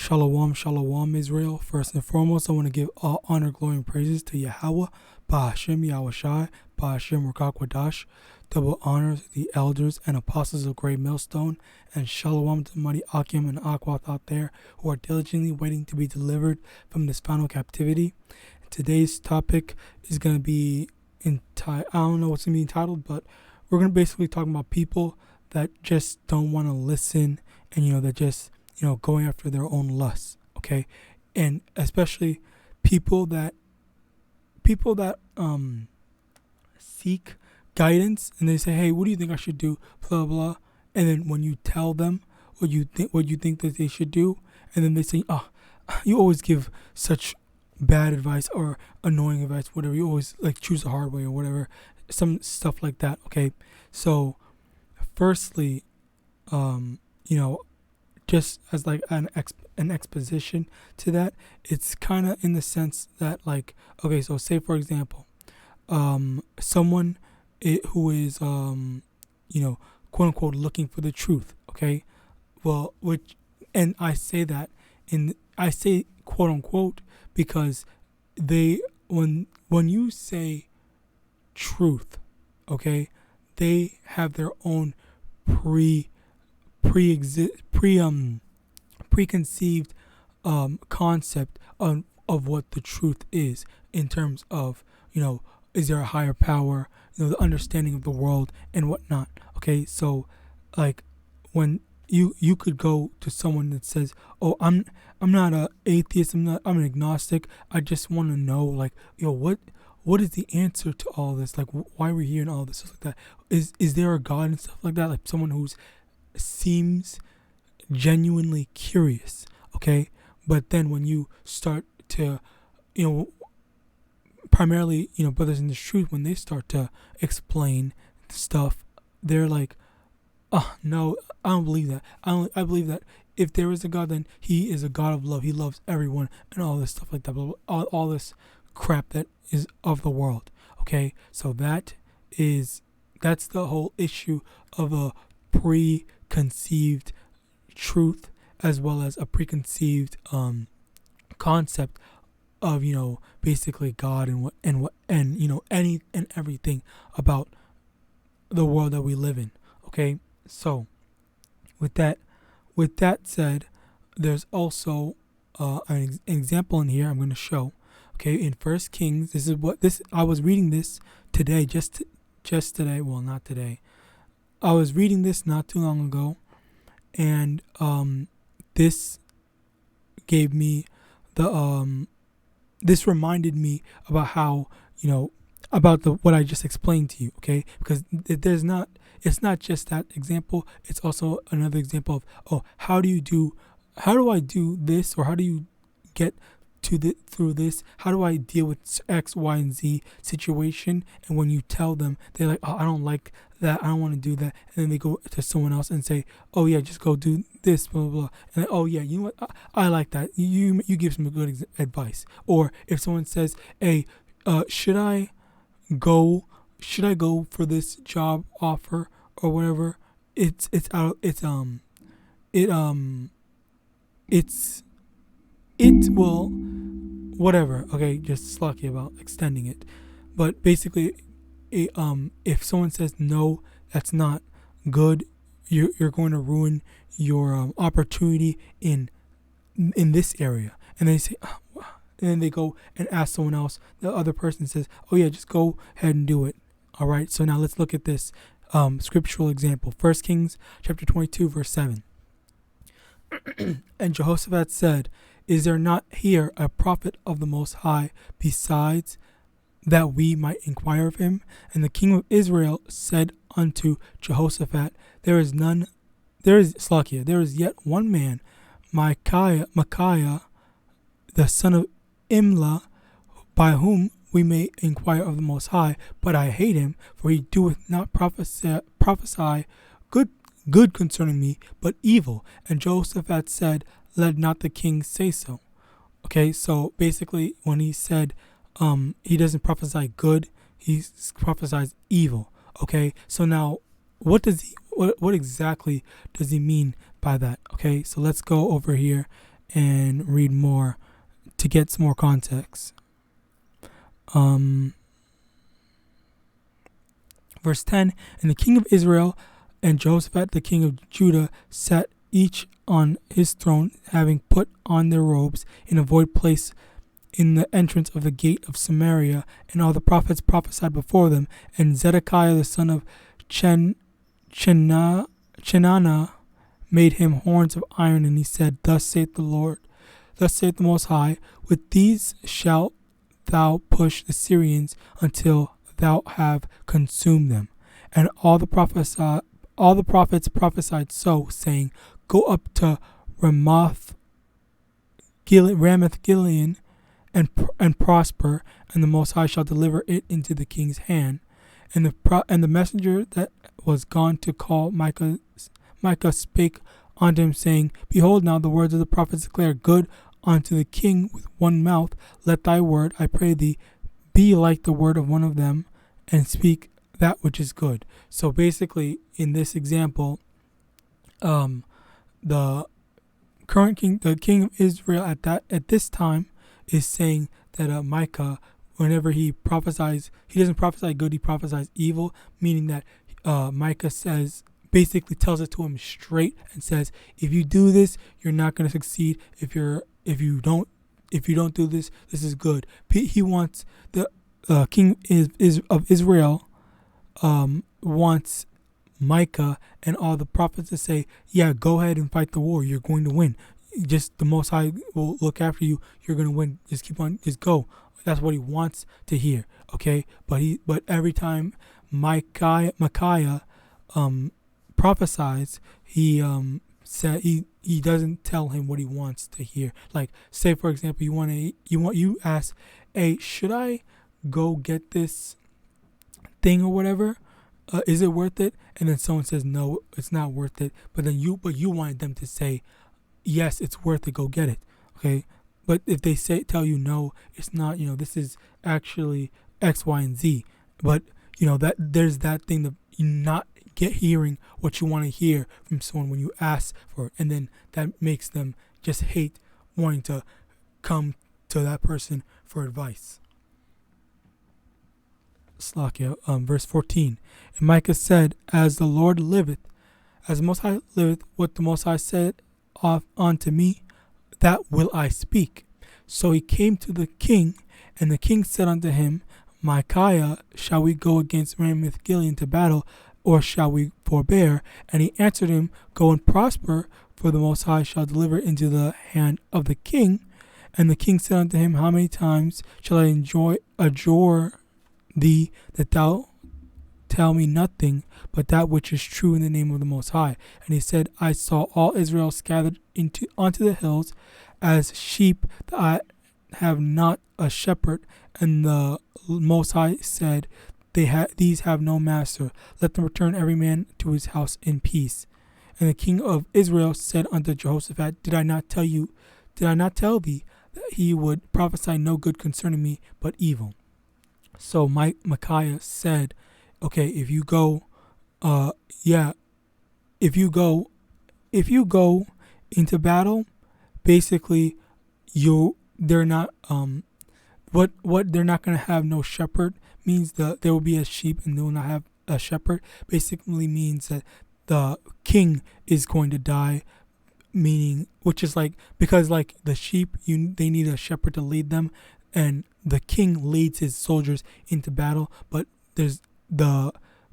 Shalom, shalom, Israel. First and foremost, I want to give all honor, glory, and praises to Yahawah, Bahashem, YAHAWASHI, Bahashem, Rukak double honors to the elders and apostles of Great Millstone, and shalom to the mighty Akim and Akwath out there who are diligently waiting to be delivered from this final captivity. Today's topic is going to be, I don't know what's going to be entitled, but we're going to basically talk about people that just don't want to listen and, they're just, going after their own lusts, okay? And especially people that seek guidance and they say, hey, what do you think I should do? Blah, blah. And then when you tell them what you think that they should do, and then they say, oh, you always give such bad advice or annoying advice, whatever. You always choose the hard way or whatever. Some stuff like that, okay? So, firstly, just as an exposition to that, it's kind of in the sense that okay, so say for example, someone who is quote unquote looking for the truth, okay? Well, and I say that I say quote unquote because when you say truth, okay, they have their own preconceived concept of what the truth is, in terms of is there a higher power, the understanding of the world and whatnot. Okay, so when you could go to someone that says, oh, I'm not an atheist, I'm an agnostic, I just want to know what is the answer to all this, why we're here and all this stuff like that. Is there a God and stuff like that? Like someone who seems genuinely curious, okay? But then when you start to, primarily, brothers in the truth, when they start to explain stuff, they're like, oh, no, I don't believe that. I believe that if there is a God, then he is a God of love. He loves everyone and all this stuff like that. But all this crap that is of the world, okay? So that's the whole issue of a preconceived truth, as well as a preconceived concept of basically God and any and everything about the world that we live in. Okay, so with that said, there's also an example in here I'm going to show. Okay, in 1 Kings, I was reading this today, just today. Well, not today. I was reading this not too long ago, and this gave me this reminded me about how about what I just explained to you. Okay, because it's not just that example. It's also another example of how do I do this, or how do you get through this? How do I deal with X, Y, and Z situation? And when you tell them, they're like, oh, I don't like that, I don't want to do that. And then they go to someone else and say, oh yeah, just go do this, blah, blah, blah. And then, oh yeah, you know what, I like that. You give some good advice. Or if someone says, hey, should I go for this job offer or whatever? Whatever, okay, just slucky about extending it. But basically, if someone says no, that's not good, you're going to ruin your opportunity in this area. And they say, and then they go and ask someone else. The other person says, oh yeah, just go ahead and do it. All right, so now let's look at this scriptural example. 1 Kings chapter 22, verse 7. And Jehoshaphat said, is there not here a prophet of the Most High besides, that we might inquire of him? And the king of Israel said unto Jehoshaphat, there is yet one man, Micaiah, the son of Imlah, by whom we may inquire of the Most High, but I hate him, for he doeth not prophesy good concerning me, but evil. And Jehoshaphat said, let not the king say so. Okay, so basically when he said he doesn't prophesy good, he prophesies evil. Okay, so now what exactly does he mean by that? Okay, so let's go over here and read more to get some more context. Verse 10, and the king of Israel and Jehoshaphat the king of Judah sat each on his throne, having put on their robes in a void place in the entrance of the gate of Samaria, and all the prophets prophesied before them. And Zedekiah the son of Chenana made him horns of iron, and he said, Thus saith the Most High, with these shalt thou push the Syrians until thou have consumed them. And all the prophets prophesied so, saying, Go up to Ramoth Gilead and prosper, and the Most High shall deliver it into the king's hand. And the messenger that was gone to call Micah spake unto him, saying, Behold, now the words of the prophets declare good unto the king with one mouth. Let thy word, I pray thee, be like the word of one of them, and speak that which is good. So basically, in this example, the current king, the king of Israel at this time, is saying that Micah, whenever he prophesies, he doesn't prophesy good, he prophesies evil, meaning that Micah basically tells it to him straight and says, if you do this, you're not going to succeed. If you don't do this, this is good. He wants the king of Israel wants Micah and all the prophets to say, yeah, go ahead and fight the war. You're going to win. Just the Most High will look after you. You're going to win. Just keep on. Just go. That's what he wants to hear. Okay. But every time Micaiah prophesies, he said he doesn't tell him what he wants to hear. Like, say for example, you ask, hey, should I go get this thing or whatever? Is it worth it? And then someone says, no, it's not worth it. But you wanted them to say, yes, it's worth it. Go get it. Okay. But if they tell you no, it's not. This is actually X, Y, and Z. But that there's that thing that you not hearing what you want to hear from someone when you ask for it, and then that makes them just hate wanting to come to that person for advice. Verse 14. And Micah said, As the Lord liveth, as the Most High liveth, what the Most High said unto me, that will I speak. So he came to the king, and the king said unto him, Micaiah, shall we go against Ramoth Gilead to battle, or shall we forbear? And he answered him, Go and prosper, for the Most High shall deliver into the hand of the king. And the king said unto him, How many times shall I adjure thee that thou tell me nothing but that which is true in the name of the Most High? And he said, I saw all Israel scattered onto the hills as sheep that have not a shepherd. And the Most High said, These have no master. Let them return every man to his house in peace. And the king of Israel said unto Jehoshaphat, Did I not tell thee that he would prophesy no good concerning me, but evil? So Micaiah said, okay, if you go into battle, basically they're not they're not going to have no shepherd, means that there will be a sheep and they will not have a shepherd. Basically means that the king is going to die, meaning, which is like, because like the sheep, they need a shepherd to lead them, and the king leads his soldiers into battle. But there's the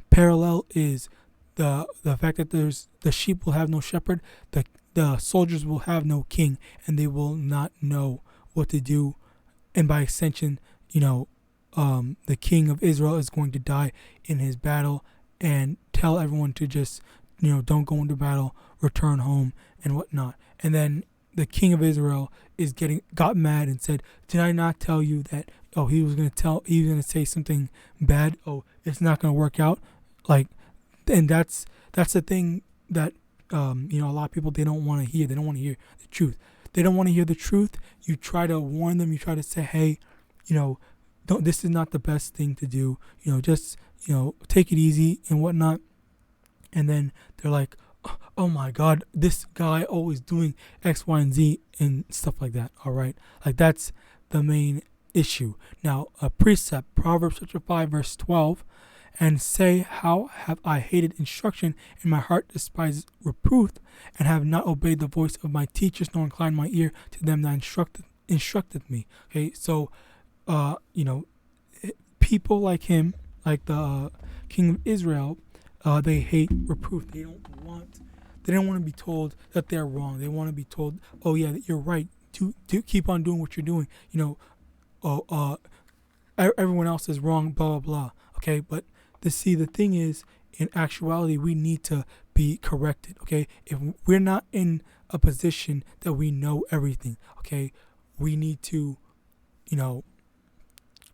parallel is the fact that the sheep will have no shepherd, the soldiers will have no king, and they will not know what to do. And by extension, the king of Israel is going to die in his battle, and tell everyone to just, don't go into battle, return home and whatnot. And then the king of Israel got mad and said, Did I not tell you that, he was going to say something bad? It's not going to work out. And that's the thing that, a lot of people, they don't want to hear. They don't want to hear the truth. They don't want to hear the truth. You try to warn them. You try to say, hey, this is not the best thing to do. Just, take it easy and whatnot. And then they're like, oh my God, this guy always doing X, Y, and Z and stuff like that. All right, like that's the main issue. Now, a precept, Proverbs chapter 5, verse 12, and say, how have I hated instruction, and my heart despised reproof, and have not obeyed the voice of my teachers, nor inclined my ear to them that instructed me. Okay, so, people like him, like the king of Israel, they hate reproof. They don't want to be told that they're wrong. They want to be told, oh yeah, that you're right. To keep on doing what you're doing. Everyone else is wrong. Blah blah blah. Okay, but the thing is, in actuality, we need to be corrected. Okay, if we're not in a position that we know everything, okay, we need to,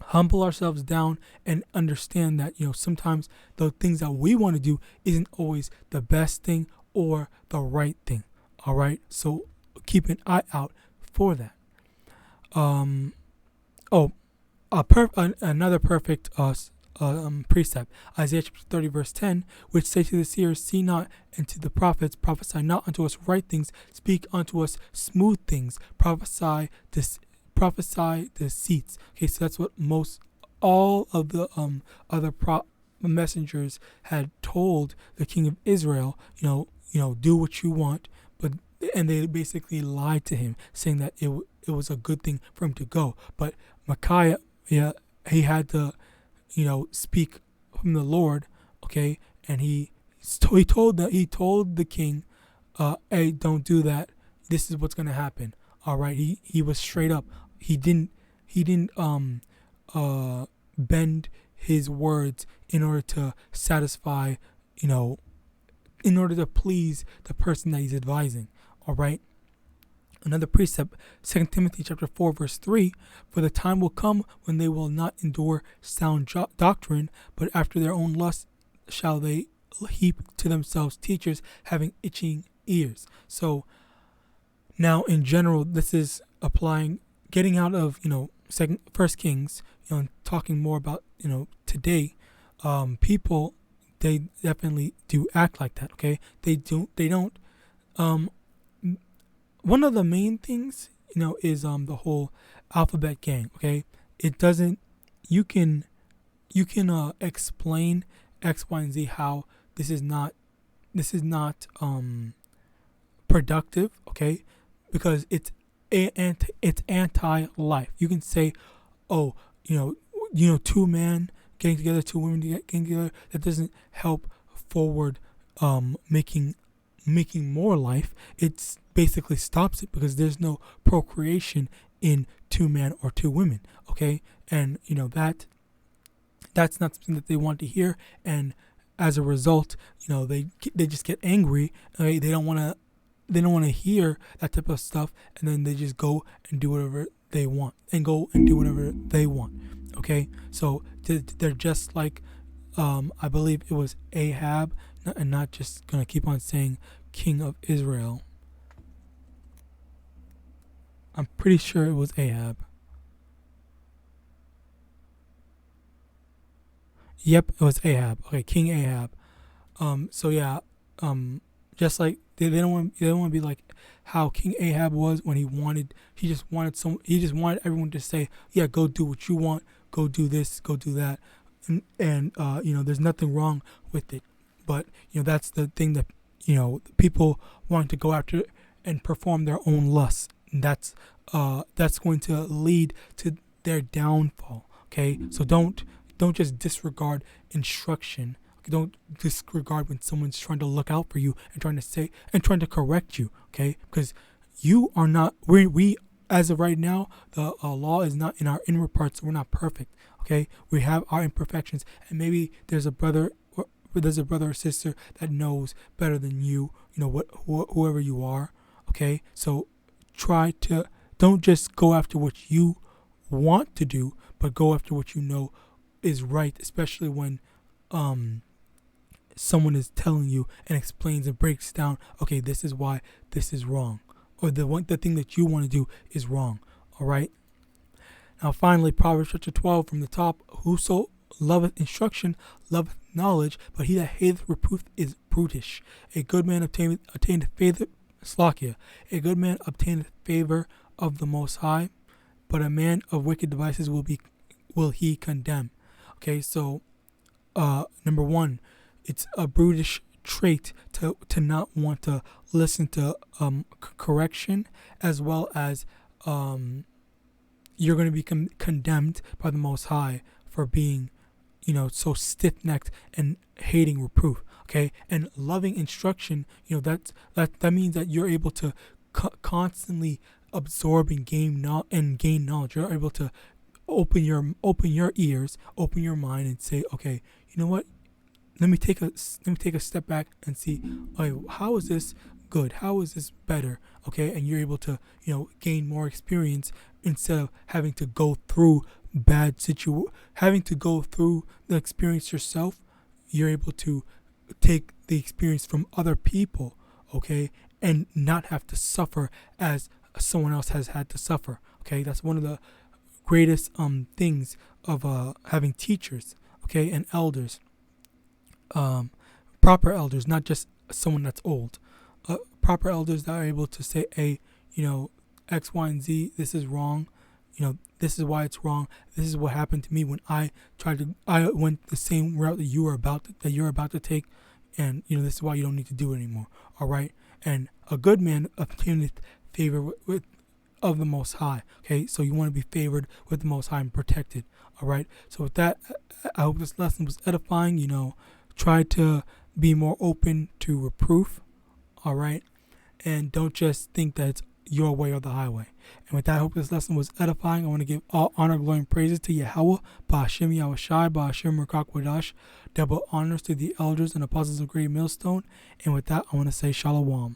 humble ourselves down and understand that sometimes the things that we want to do isn't always the best thing or the right thing. All right, so keep an eye out for that. Another perfect precept, Isaiah chapter 30 verse 10, which say to the seers, see not, and to the prophets, prophesy not unto us right things, speak unto us smooth things, prophesy deceits. Okay, so that's what all of the other messengers had told the king of Israel. Do what you want, and they basically lied to him, saying that it was a good thing for him to go. But Micaiah, he had to, speak from the Lord, okay, and he told the king, hey, don't do that. This is what's gonna happen. All right, he was straight up. He didn't bend his words in order to satisfy, in order to please the person that he's advising. All right. Another precept, 2 Timothy chapter 4 verse 3, for the time will come when they will not endure sound doctrine, but after their own lust shall they heap to themselves teachers having itching ears. So now in general, this is applying, getting out of First Kings, talking more about today. People, they definitely do act like that. Okay, they don't. One of the main things, is the whole alphabet gang. Okay, it doesn't. You can explain X, Y, and Z how this is not productive. Okay, because it's anti-life. You can say, oh, two men getting together, two women getting together. That doesn't help forward making more life. It's basically stops it, because there's no procreation in two men or two women. Okay, and that's not something that they want to hear, and as a result, they just get angry. They don't want to hear that type of stuff, and then they just go and do whatever they want, Okay, so they're just like, I believe it was Ahab, and not just gonna keep on saying king of Israel. I'm pretty sure it was Ahab. Yep, it was Ahab. Okay, King Ahab. So yeah, just like they don't want to be like how King Ahab was when he just wanted everyone to say, yeah, go do what you want, go do this, go do that, and there's nothing wrong with it. But that's the thing that people want to go after and perform their own lusts. And that's going to lead to their downfall. Okay, so don't just disregard instruction. Don't disregard when someone's trying to look out for you and trying to correct you. Okay, because you are not. We as of right now, the law is not in our inward parts. So we're not perfect. Okay, we have our imperfections, and maybe there's a brother or sister that knows better than you. Whoever you are. Okay, so don't just go after what you want to do, but go after what you know is right, especially when someone is telling you and explains and breaks down, okay, this is why this is wrong, or the thing that you want to do is wrong. All right. Now finally, Proverbs chapter 12 from the top, whoso loveth instruction loveth knowledge, but he that hateth reproof is brutish. A good man obtaineth favor, Slakia. A good man obtaineth favor of the Most High, but a man of wicked devices will he condemn. Okay, so number one, it's a brutish trait to not want to listen to correction, as well as you're going to be condemned by the Most High for being, so stiff-necked and hating reproof. Okay, and loving instruction, that means that you're able to constantly absorb and gain knowledge. You're able to open your ears, open your mind, and say, okay, you know what? Let me take a step back and see, how is this good? How is this better? Okay, and you're able to gain more experience instead of having to go through having to go through the experience yourself. You're able to take the experience from other people, okay, and not have to suffer as someone else has had to suffer. Okay, that's one of the greatest things of having teachers, okay, and elders, proper elders, not just someone that's old. Proper elders that are able to say, hey, X, Y, and Z, this is wrong. This is why it's wrong. This is what happened to me when I went the same route that you're about to take, and this is why you don't need to do it anymore. All right. And a good man obtaineth favor of the Most High. Okay, so you want to be favored with the Most High and protected. All right. So with that, I hope this lesson was edifying. Try to be more open to reproof. All right, and don't just think that it's your way or the highway. And with that, I hope this lesson was edifying. I want to give all honor, glory, and praises to Yahawah, Ba'ashem YAHAWASHI, Ba'ashem wcguerkiejejkhkvukefhiuvgyjgukerihu. Double honors to the elders and apostles of Great Millstone. And with that, I want to say Shalom.